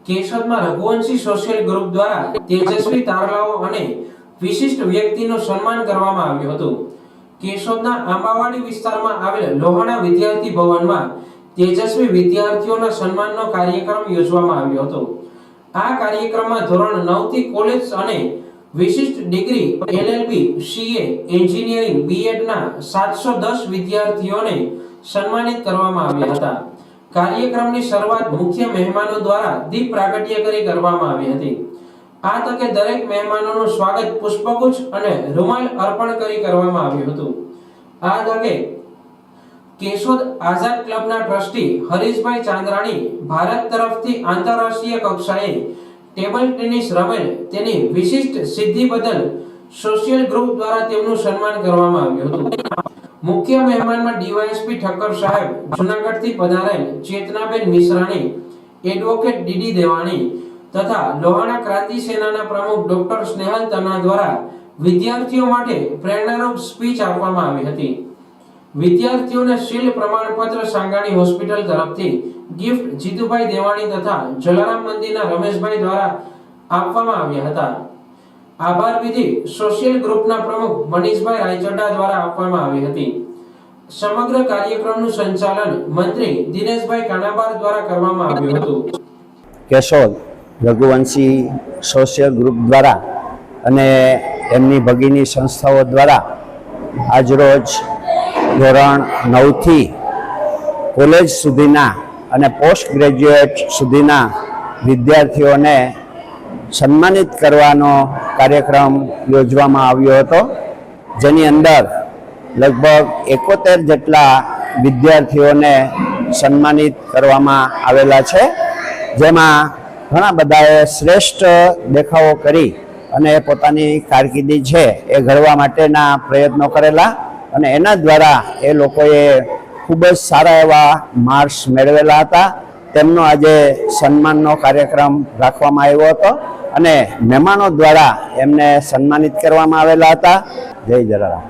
કેશોદમાં Raghuvanshi social group દ્વારા તેજસ્વી તારલાઓ અને વિશિષ્ટ વ્યક્તિનું સન્માન કરવામાં આવ્યું હતું। કેશોદના આંબાવાડી વિસ્તારમાં આવેલ લોહાણા વિદ્યાર્થી ભવનમાં તેજસ્વી વિદ્યાર્થીઓના સન્માનનો કાર્યક્રમ યોજવામાં આવ્યો હતો। આ કાર્યક્રમમાં ધોરણ 9 થી કોલેજ અને વિશિષ્ટ degree LLB, CA, engineering, BEd ના 710 વિદ્યાર્થીઓને સન્માનિત કરવામાં આવ્યા હતા। કાર્યક્રમની શરૂઆત મુખ્ય મહેમાનો દ્વારા દીપ પ્રાગટ્ય કરી કરવામાં આવી હતી। આ તકે દરેક મહેમાનોનું સ્વાગત પુષ્પગુચ્છ અને રૂમાલ અર્પણ કરી કરવામાં આવ્યું હતું। આ તકે કેશોદ આઝાદ ક્લબના ટ્રસ્ટી હરીશભાઈ ચાંદ્રાણી ભારત તરફથી આંતરરાષ્ટ્રીય કક્ષાએ ટેબલ ટેનિસ રમેલ તેની વિશિષ્ટ સિદ્ધિ બદલ સોશિયલ ગ્રુપ દ્વારા તેમનું સન્માન કરવામાં આવ્યું હતું। મુખ્ય મહેમાનમાં ડીવાયએસપી ઠક્કર સાહેબ, જૂનાગઢથી પધારેલ ચેતનાબેન મિશ્રાણી, એડવોકેટ ડીડી દેવાણી તથા લોહાણા ક્રાંતિ સેનાના પ્રમુખ ડોક્ટર સ્નેહલ તના દ્વારા વિદ્યાર્થીઓ માટે પ્રેરણારૂપ સ્પીચ આપવામાં આવી હતી। વિદ્યાર્થીઓને શીલ પ્રમાણપત્ર સાંગાણી હોસ્પિટલ તરફથી ગિફ્ટ જીતુભાઈ દેવાણી તથા જલારામ મંદિરના રમેશભાઈ દ્વારા આપવામાં આવ્યા હતા। આભાર વિધિ સોશિયલ ગ્રુપના પ્રમુખ મનીષભાઈ રાયચડા દ્વારા આપવામાં આવી હતી। સમગ્ર કાર્યક્રમનું સંચાલન મંત્રી દિનેશભાઈ કાનાબાર દ્વારા કરવામાં આવ્યું હતું। કેશોદ રઘુવંશી સોશિયલ ગ્રુપ દ્વારા અને એમની ભગીની સંસ્થાઓ દ્વારા આજરોજ ધોરણ 9 થી કોલેજ સુધીના અને પોસ્ટ ગ્રેજ્યુએટ સુધીના વિદ્યાર્થીઓને સન્માનિત કરવાનો કાર્યક્રમ યોજવામાં આવ્યો હતો, જેની અંદર લગભગ 71 જેટલા વિદ્યાર્થીઓને સન્માનિત કરવામાં આવેલા છે, જેમાં ઘણા બધાએ શ્રેષ્ઠ દેખાવો કરી અને પોતાની કારકિર્દી છે એ ઘડવા માટેના પ્રયત્નો કરેલા અને એના દ્વારા એ લોકોએ ખૂબ જ સારા એવા માર્ક્સ મેળવેલા હતા। તેમનો આજે સન્માનનો કાર્યક્રમ રાખવામાં આવ્યો હતો અને મહેમાનો દ્વારા એમને સન્માનિત કરવામાં આવેલા હતા। જય જલારામ।